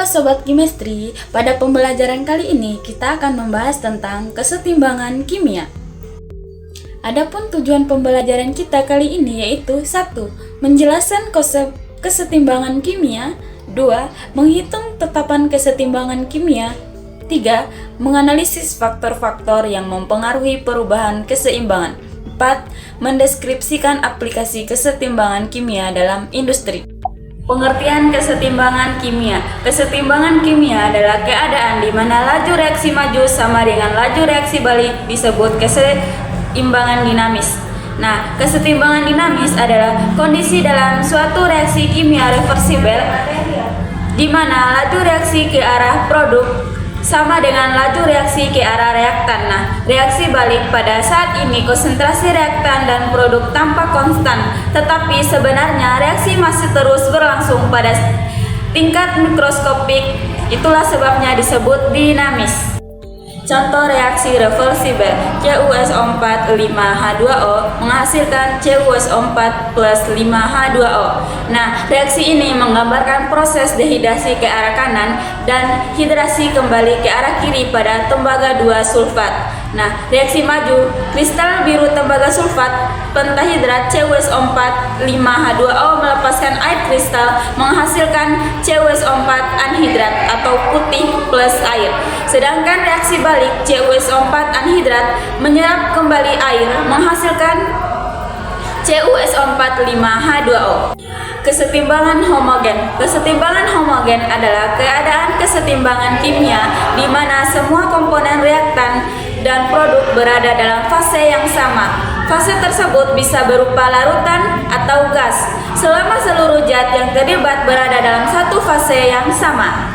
Halo Sobat Kimestri, pada pembelajaran kali ini kita akan membahas tentang kesetimbangan kimia. Adapun tujuan pembelajaran kita kali ini yaitu 1. Menjelaskan konsep kesetimbangan kimia. 2. Menghitung tetapan kesetimbangan kimia. 3. Menganalisis faktor-faktor yang mempengaruhi perubahan keseimbangan. 4. Mendeskripsikan aplikasi kesetimbangan kimia dalam industri. Pengertian kesetimbangan kimia. Kesetimbangan kimia adalah keadaan di mana laju reaksi maju sama dengan laju reaksi balik disebut keseimbangan dinamis. Nah, kesetimbangan dinamis adalah kondisi dalam suatu reaksi kimia reversibel di mana laju reaksi ke arah produk sama dengan laju reaksi ke arah reaktan. Nah, reaksi balik pada saat ini konsentrasi reaktan dan produk tampak konstan, tetapi sebenarnya reaksi masih terus berlangsung pada tingkat mikroskopik. Itulah sebabnya disebut dinamis. Contoh reaksi reversibel, CuSO4 5H2O menghasilkan CuSO4 plus 5H2O. Nah, reaksi ini menggambarkan proses dehidrasi ke arah kanan dan hidrasi kembali ke arah kiri pada tembaga 2 sulfat. Nah, reaksi maju, kristal biru tembaga sulfat pentahidrat CuSO4 5H2O melepaskan air kristal menghasilkan CuSO4 anhidrat atau putih plus air. Sedangkan reaksi balik CuSO4 anhidrat menyerap kembali air menghasilkan CuSO4 5H2O. Kesetimbangan homogen. Kesetimbangan homogen adalah keadaan kesetimbangan kimia di mana semua komponen reaktan dan produk berada dalam fase yang sama. Fase tersebut bisa berupa larutan atau gas, selama seluruh zat yang terlibat berada dalam satu fase yang sama.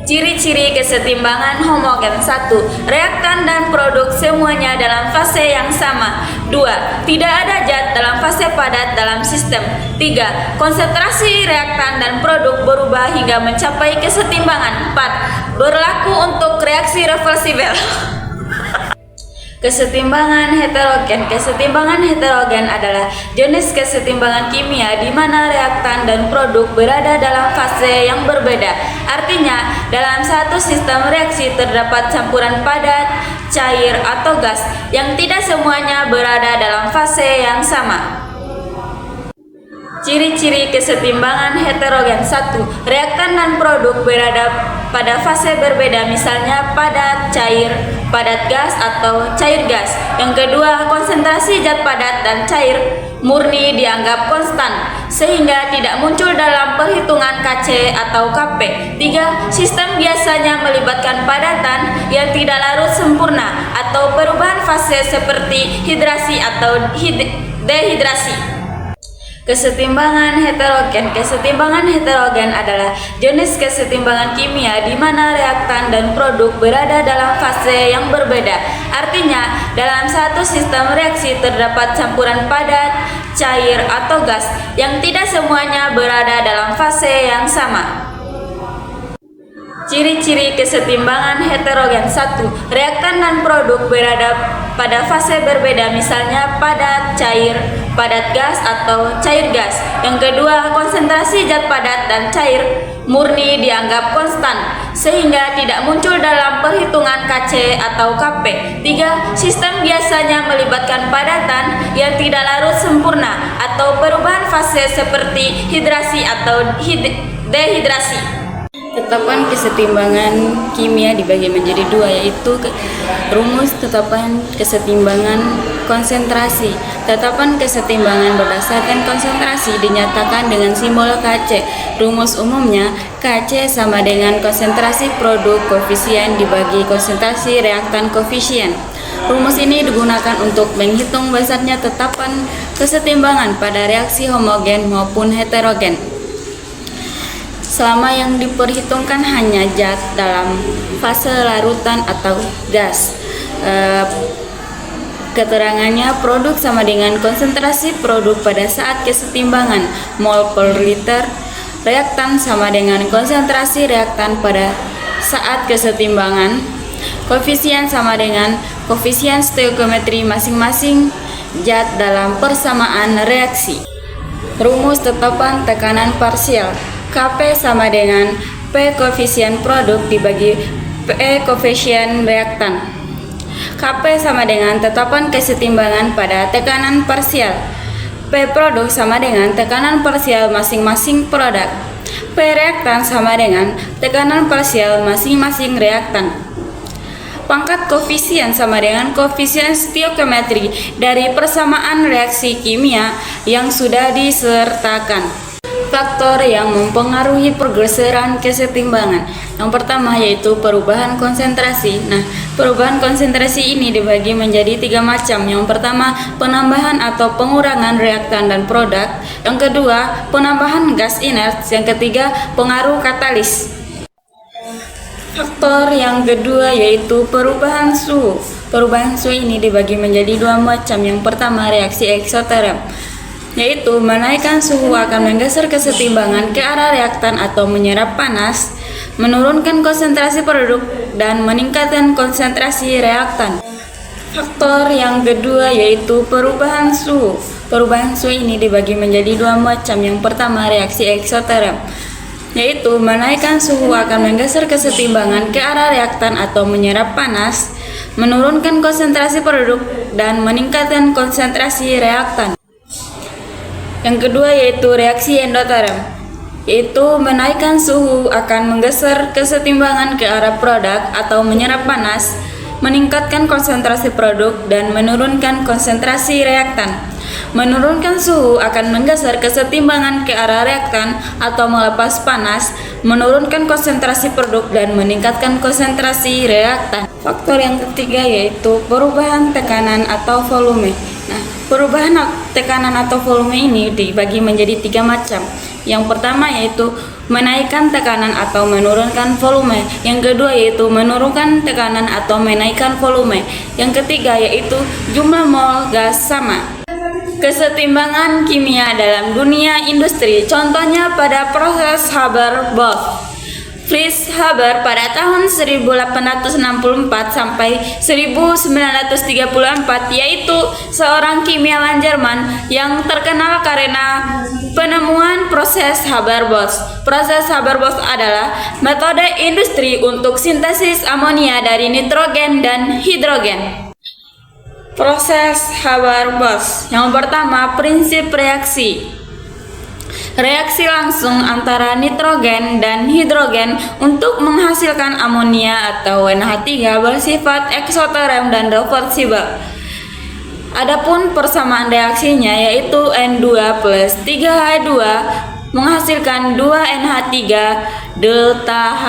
Ciri-ciri kesetimbangan homogen. 1. Reaktan dan produk semuanya dalam fase yang sama. 2. Tidak ada zat dalam fase padat dalam sistem. 3. Konsentrasi reaktan dan produk berubah hingga mencapai kesetimbangan. 4. Berlaku untuk reaksi reversibel. Kesetimbangan heterogen. Kesetimbangan heterogen adalah jenis kesetimbangan kimia di mana reaktan dan produk berada dalam fase yang berbeda. Artinya, dalam satu sistem reaksi terdapat campuran padat, cair, atau gas yang tidak semuanya berada dalam fase yang sama. Ciri-ciri kesetimbangan heterogen. 1. Reaktan dan produk berada pada fase berbeda, misalnya padat, cair, padat gas, atau cair gas. Yang kedua, konsentrasi zat padat dan cair murni dianggap konstan, sehingga tidak muncul dalam perhitungan Kc atau Kp. 3. Sistem biasanya melibatkan padatan yang tidak larut sempurna atau perubahan fase seperti hidrasi atau dehidrasi. Kesetimbangan heterogen. Kesetimbangan heterogen adalah jenis kesetimbangan kimia di mana reaktan dan produk berada dalam fase yang berbeda. Artinya, dalam satu sistem reaksi terdapat campuran padat, cair, atau gas yang tidak semuanya berada dalam fase yang sama. Ciri-ciri kesetimbangan heterogen. 1. Reaktan dan produk berada pada fase berbeda, misalnya padat, cair, padat gas, atau cair gas. Yang kedua, konsentrasi zat padat dan cair murni dianggap konstan, sehingga tidak muncul dalam perhitungan Kc atau Kp. 3. Sistem biasanya melibatkan padatan yang tidak larut sempurna atau perubahan fase seperti hidrasi atau dehidrasi. Tetapan kesetimbangan kimia dibagi menjadi dua, yaitu rumus tetapan kesetimbangan konsentrasi. Tetapan kesetimbangan berdasarkan konsentrasi dinyatakan dengan simbol Kc. Rumus umumnya Kc sama dengan konsentrasi produk koefisien dibagi konsentrasi reaktan koefisien. Rumus ini digunakan untuk menghitung besarnya tetapan kesetimbangan pada reaksi homogen maupun heterogen, selama yang diperhitungkan hanya zat dalam fase larutan atau gas. Keterangannya, produk sama dengan konsentrasi produk pada saat kesetimbangan mol per liter, reaktan sama dengan konsentrasi reaktan pada saat kesetimbangan, koefisien sama dengan koefisien stoikiometri masing-masing zat dalam persamaan reaksi. Rumus tetapan tekanan parsial. Kp sama dengan P koefisien produk dibagi P koefisien reaktan. Kp sama dengan tetapan kesetimbangan pada tekanan parsial. P produk sama dengan tekanan parsial masing-masing produk. P reaktan sama dengan tekanan parsial masing-masing reaktan. Pangkat koefisien sama dengan koefisien stoichiometri dari persamaan reaksi kimia yang sudah disertakan. Faktor yang mempengaruhi pergeseran kesetimbangan. Yang pertama yaitu perubahan konsentrasi. Nah, perubahan konsentrasi ini dibagi menjadi 3 macam. Yang pertama, penambahan atau pengurangan reaktan dan produk. Yang kedua, penambahan gas inert. Yang ketiga, pengaruh katalis. Faktor yang kedua yaitu perubahan suhu. Perubahan suhu ini dibagi menjadi 2 macam. Yang pertama, reaksi eksoterm, yaitu menaikkan suhu akan menggeser kesetimbangan ke arah reaktan atau menyerap panas, menurunkan konsentrasi produk, dan meningkatkan konsentrasi reaktan. Faktor yang kedua yaitu perubahan suhu. Perubahan suhu ini dibagi menjadi 2 macam. Yang pertama, reaksi eksoterm, yaitu menaikkan suhu akan menggeser kesetimbangan ke arah reaktan atau menyerap panas, menurunkan konsentrasi produk, dan meningkatkan konsentrasi reaktan. Yang kedua yaitu reaksi endoterm, yaitu menaikkan suhu akan menggeser kesetimbangan ke arah produk atau menyerap panas, meningkatkan konsentrasi produk, dan menurunkan konsentrasi reaktan. Menurunkan suhu akan menggeser kesetimbangan ke arah reaktan atau melepas panas, menurunkan konsentrasi produk, dan meningkatkan konsentrasi reaktan. Faktor yang ketiga yaitu perubahan tekanan atau volume. Nah, perubahan tekanan atau volume ini dibagi menjadi 3 macam. Yang pertama yaitu menaikkan tekanan atau menurunkan volume. Yang kedua yaitu menurunkan tekanan atau menaikkan volume. Yang ketiga yaitu jumlah mol gas sama. Kesetimbangan kimia dalam dunia industri, contohnya pada proses Haber-Bosch. Fritz Haber pada tahun 1864 sampai 1934, yaitu seorang kimiawan Jerman yang terkenal karena penemuan proses Haber-Bosch. Proses Haber-Bosch adalah metode industri untuk sintesis amonia dari nitrogen dan hidrogen. Proses Haber-Bosch. Yang pertama, prinsip reaksi. Reaksi langsung antara nitrogen dan hidrogen untuk menghasilkan amonia atau NH3 bersifat eksoterm dan reversibel. Adapun persamaan reaksinya yaitu N2 plus 3H2 menghasilkan 2NH3 delta H.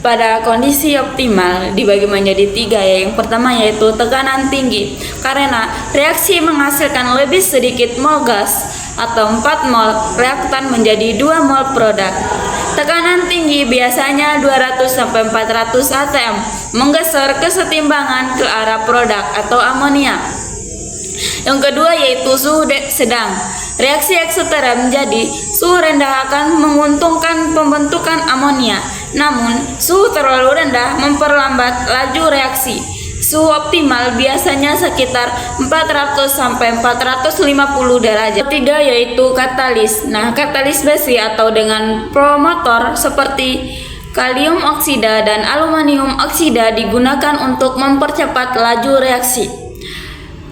Pada kondisi optimal dibagi menjadi 3 ya. Yang pertama yaitu tekanan tinggi, karena reaksi menghasilkan lebih sedikit mol gas atau 4 mol reaktan menjadi 2 mol produk. Tekanan tinggi biasanya 200 sampai 400 atm menggeser kesetimbangan ke arah produk atau amonia. Yang kedua yaitu suhu sedang. Reaksi eksoterm menjadi suhu rendah akan menguntungkan pembentukan amonia. Namun, suhu terlalu rendah memperlambat laju reaksi. Suhu optimal biasanya sekitar 400 sampai 450 derajat. Ketiga yaitu katalis. Nah, katalis besi atau dengan promotor seperti kalium oksida dan aluminium oksida digunakan untuk mempercepat laju reaksi.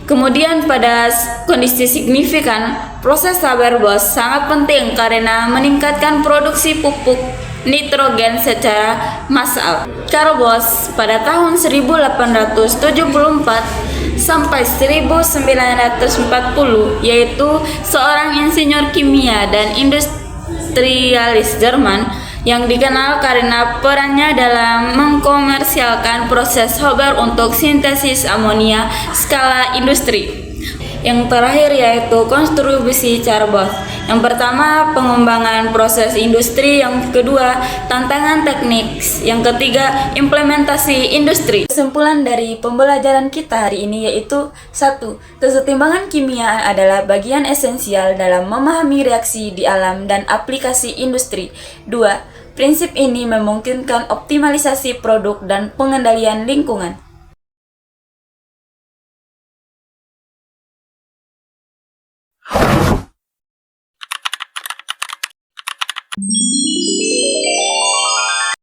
Kemudian pada kondisi signifikan, proses Haber-Bosch sangat penting karena meningkatkan produksi pupuk nitrogen secara massal. Karl Bosch pada tahun 1874 sampai 1940, yaitu seorang insinyur kimia dan industrialis Jerman yang dikenal karena perannya dalam mengkomersialkan proses Haber untuk sintesis amonia skala industri. Yang terakhir yaitu kontribusi Karl Bosch. Yang pertama, pengembangan proses industri. Yang kedua, tantangan teknik. Yang ketiga, implementasi industri. Kesimpulan dari pembelajaran kita hari ini yaitu 1. Kesetimbangan kimia adalah bagian esensial dalam memahami reaksi di alam dan aplikasi industri. 2. Prinsip ini memungkinkan optimalisasi produk dan pengendalian lingkungan.